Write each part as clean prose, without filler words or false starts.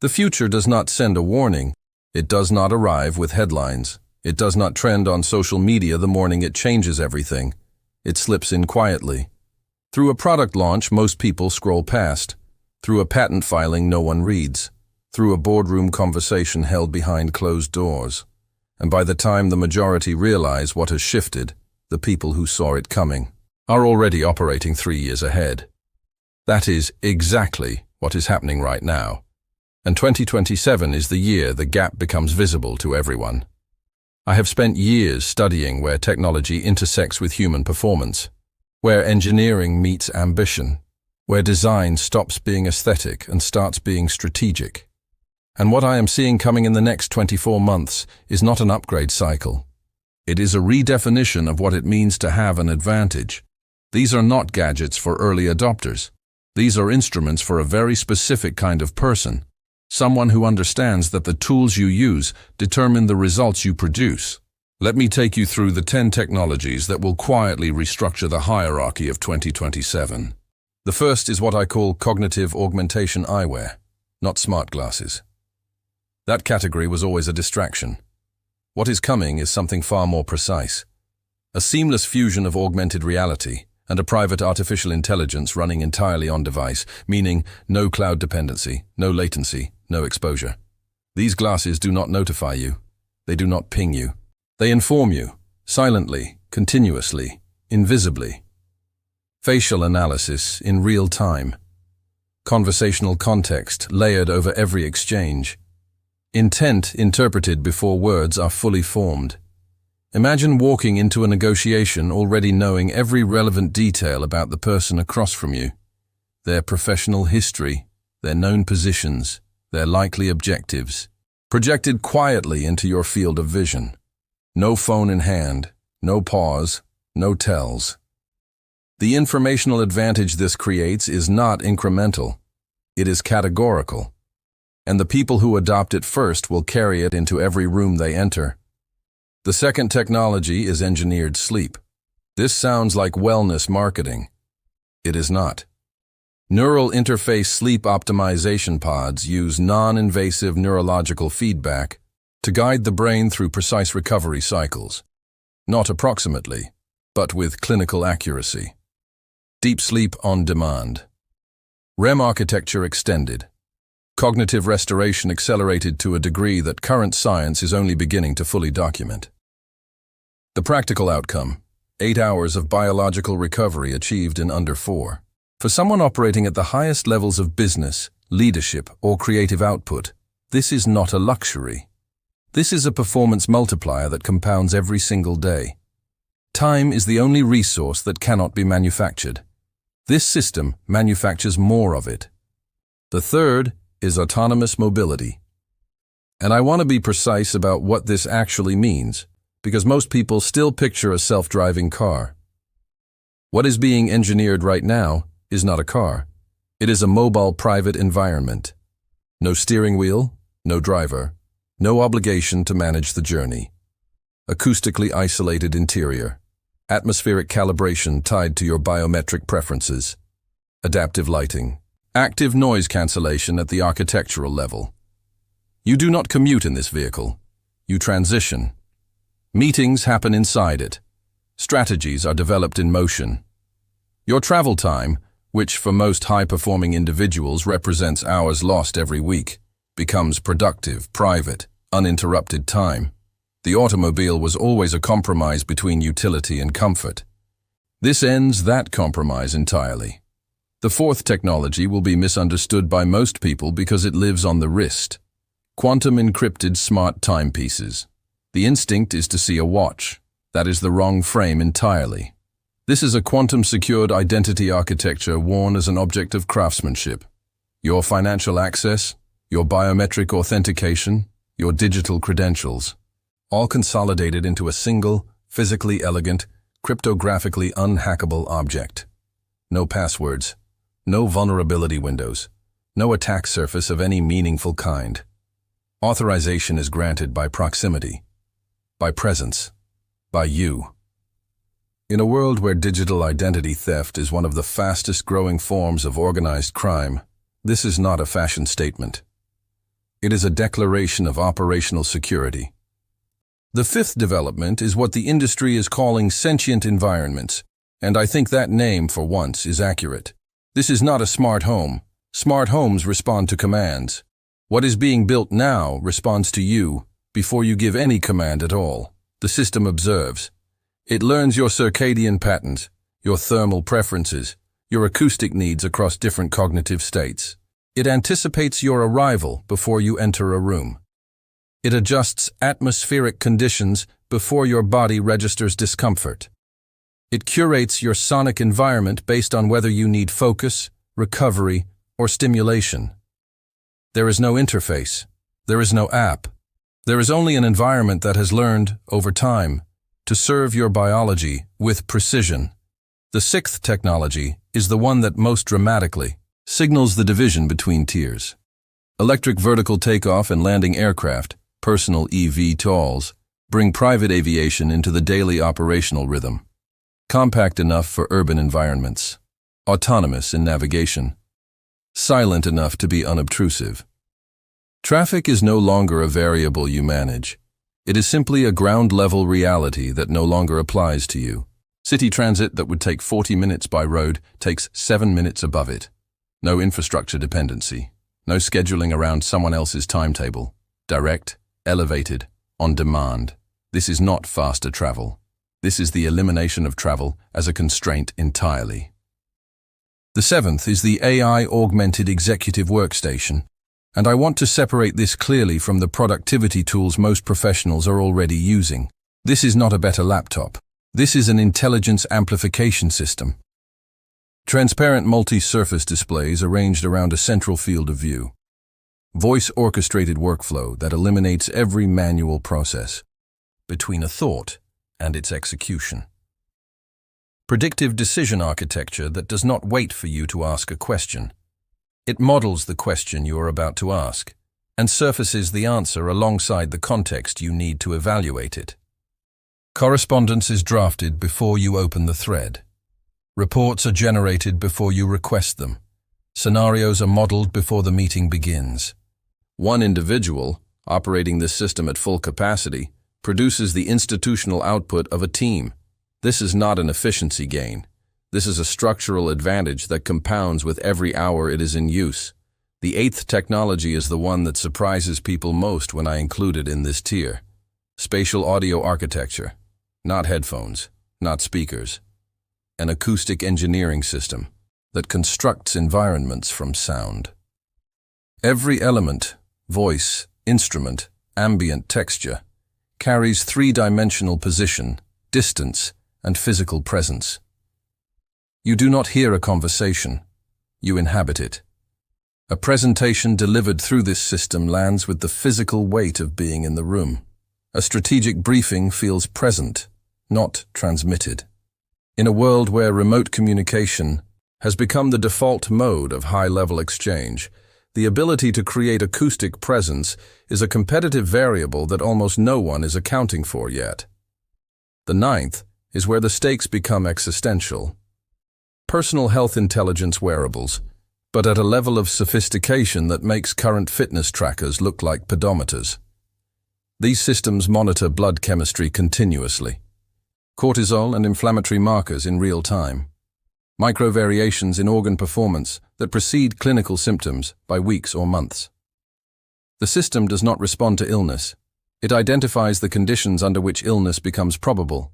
The future does not send a warning. It does not arrive with headlines. It does not trend on social media the morning it changes everything. It slips in quietly. Through a product launch, most people scroll past. Through a patent filing no one reads. Through a boardroom conversation held behind closed doors. And by the time the majority realize what has shifted, the people who saw it coming are already operating 3 years ahead. That is exactly what is happening right now. And 2027 is the year the gap becomes visible to everyone. I have spent years studying where technology intersects with human performance, where engineering meets ambition, where design stops being aesthetic and starts being strategic. And what I am seeing coming in the next 24 months is not an upgrade cycle. It is a redefinition of what it means to have an advantage. These are not gadgets for early adopters. These are instruments for a very specific kind of person. Someone who understands that the tools you use determine the results you produce. Let me take you through the 10 technologies that will quietly restructure the hierarchy of 2027. The first is what I call cognitive augmentation eyewear, not smart glasses. That category was always a distraction. What is coming is something far more precise. A seamless fusion of augmented reality and a private artificial intelligence running entirely on device, meaning no cloud dependency, no latency, no exposure. These glasses do not notify you. They do not ping you. They inform you, silently, continuously, invisibly. Facial analysis in real time. Conversational context layered over every exchange. Intent interpreted before words are fully formed. Imagine walking into a negotiation already knowing every relevant detail about the person across from you, their professional history, their known positions, their likely objectives, projected quietly into your field of vision. No phone in hand, no pause, no tells. The informational advantage this creates is not incremental. It is categorical. And the people who adopt it first will carry it into every room they enter. The second technology is engineered sleep. This sounds like wellness marketing. It is not. Neural interface sleep optimization pods use non-invasive neurological feedback to guide the brain through precise recovery cycles. Not approximately, but with clinical accuracy. Deep sleep on demand. REM architecture extended. Cognitive restoration accelerated to a degree that current science is only beginning to fully document. The practical outcome: 8 hours of biological recovery achieved in under 4. For someone operating at the highest levels of business, leadership, or creative output, this is not a luxury. This is a performance multiplier that compounds every single day. Time is the only resource that cannot be manufactured. This system manufactures more of it. The third is autonomous mobility. And I want to be precise about what this actually means, because most people still picture a self-driving car. What is being engineered right now is not a car. It is a mobile private environment. No steering wheel, no driver, no obligation to manage the journey. Acoustically isolated interior. Atmospheric calibration tied to your biometric preferences. Adaptive lighting. Active noise cancellation at the architectural level. You do not commute in this vehicle. You transition. Meetings happen inside it. Strategies are developed in motion. Your travel time, which for most high-performing individuals represents hours lost every week, becomes productive, private, uninterrupted time. The automobile was always a compromise between utility and comfort. This ends that compromise entirely. The fourth technology will be misunderstood by most people because it lives on the wrist. Quantum encrypted smart timepieces. The instinct is to see a watch. That is the wrong frame entirely. This is a quantum-secured identity architecture worn as an object of craftsmanship. Your financial access, your biometric authentication, your digital credentials, all consolidated into a single, physically elegant, cryptographically unhackable object. No passwords, no vulnerability windows, no attack surface of any meaningful kind. Authorization is granted by proximity, by presence, by you. In a world where digital identity theft is one of the fastest growing forms of organized crime, this is not a fashion statement. It is a declaration of operational security. The fifth development is what the industry is calling sentient environments, and I think that name, for once, is accurate. This is not a smart home. Smart homes respond to commands. What is being built now responds to you before you give any command at all. The system observes. It learns your circadian patterns, your thermal preferences, your acoustic needs across different cognitive states. It anticipates your arrival before you enter a room. It adjusts atmospheric conditions before your body registers discomfort. It curates your sonic environment based on whether you need focus, recovery, or stimulation. There is no interface. There is no app. There is only an environment that has learned, over time, to serve your biology with precision. The sixth technology is the one that most dramatically signals the division between tiers. Electric vertical takeoff and landing aircraft, personal eVTOLs, bring private aviation into the daily operational rhythm. Compact enough for urban environments. Autonomous in navigation. Silent enough to be unobtrusive. Traffic is no longer a variable you manage. It is simply a ground-level reality that no longer applies to you. City transit that would take 40 minutes by road takes 7 minutes above it. No infrastructure dependency. No scheduling around someone else's timetable. Direct, elevated, on demand. This is not faster travel. This is the elimination of travel as a constraint entirely. The seventh is the AI-augmented executive workstation, and I want to separate this clearly from the productivity tools most professionals are already using. This is not a better laptop. This is an intelligence amplification system. Transparent multi-surface displays arranged around a central field of view. Voice-orchestrated workflow that eliminates every manual process between a thought and its execution. Predictive decision architecture that does not wait for you to ask a question. It models the question you are about to ask and surfaces the answer alongside the context you need to evaluate it. Correspondence is drafted before you open the thread. Reports are generated before you request them. Scenarios are modeled before the meeting begins. One individual, operating this system at full capacity, produces the institutional output of a team. This is not an efficiency gain. This is a structural advantage that compounds with every hour it is in use. The eighth technology is the one that surprises people most when I include it in this tier. Spatial audio architecture. Not headphones, not speakers. An acoustic engineering system that constructs environments from sound. Every element, voice, instrument, ambient texture, carries three-dimensional position, distance, and physical presence. You do not hear a conversation, you inhabit it. A presentation delivered through this system lands with the physical weight of being in the room. A strategic briefing feels present, not transmitted. In a world where remote communication has become the default mode of high-level exchange, the ability to create acoustic presence is a competitive variable that almost no one is accounting for yet. The ninth is where the stakes become existential. Personal health intelligence wearables, but at a level of sophistication that makes current fitness trackers look like pedometers. These systems monitor blood chemistry continuously, cortisol and inflammatory markers in real time, micro-variations in organ performance that precede clinical symptoms by weeks or months. The system does not respond to illness. It identifies the conditions under which illness becomes probable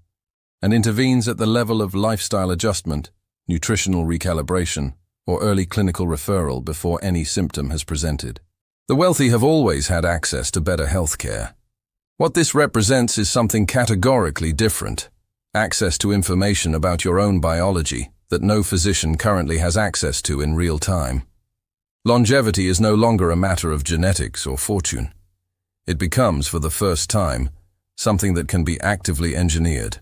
and intervenes at the level of lifestyle adjustment, nutritional recalibration, or early clinical referral before any symptom has presented. The wealthy have always had access to better health care. What this represents is something categorically different. Access to information about your own biology that no physician currently has access to in real time. Longevity is no longer a matter of genetics or fortune. It becomes, for the first time, something that can be actively engineered.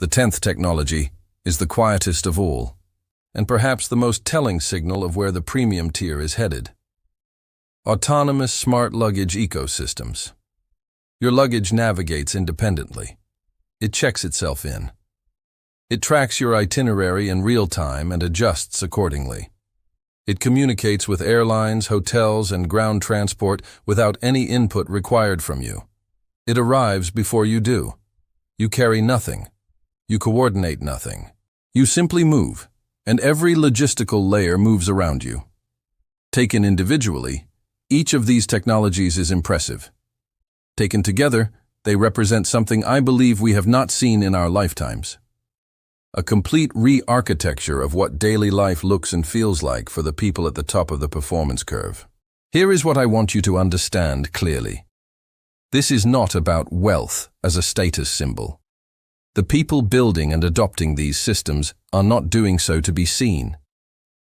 The 10th technology is the quietest of all, and perhaps the most telling signal of where the premium tier is headed. Autonomous smart luggage ecosystems. Your luggage navigates independently. It checks itself in. It tracks your itinerary in real time and adjusts accordingly. It communicates with airlines, hotels, and ground transport without any input required from you. It arrives before you do. You carry nothing. You coordinate nothing. You simply move, and every logistical layer moves around you. Taken individually, each of these technologies is impressive. Taken together, they represent something I believe we have not seen in our lifetimes. A complete re-architecture of what daily life looks and feels like for the people at the top of the performance curve. Here is what I want you to understand clearly. This is not about wealth as a status symbol. The people building and adopting these systems are not doing so to be seen.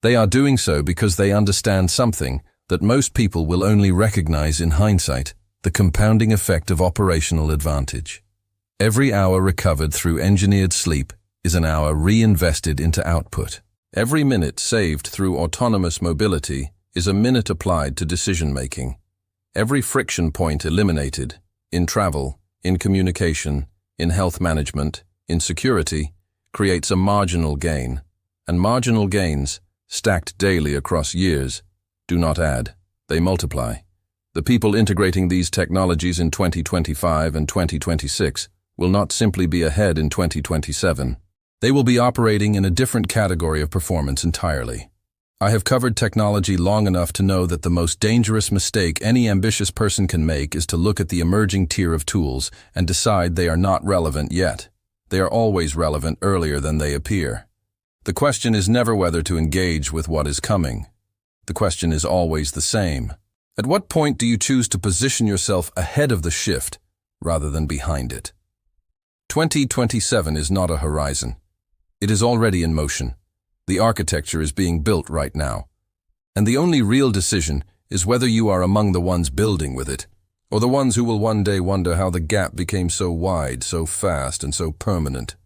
They are doing so because they understand something that most people will only recognize in hindsight: the compounding effect of operational advantage. Every hour recovered through engineered sleep is an hour reinvested into output. Every minute saved through autonomous mobility is a minute applied to decision-making. Every friction point eliminated in travel, in communication, in health management, in security, creates a marginal gain. And marginal gains, stacked daily across years, do not add, they multiply. The people integrating these technologies in 2025 and 2026 will not simply be ahead in 2027. They will be operating in a different category of performance entirely. I have covered technology long enough to know that the most dangerous mistake any ambitious person can make is to look at the emerging tier of tools and decide they are not relevant yet. They are always relevant earlier than they appear. The question is never whether to engage with what is coming. The question is always the same. At what point do you choose to position yourself ahead of the shift rather than behind it? 2027 is not a horizon. It is already in motion. The architecture is being built right now. And the only real decision is whether you are among the ones building with it, or the ones who will one day wonder how the gap became so wide, so fast, and so permanent.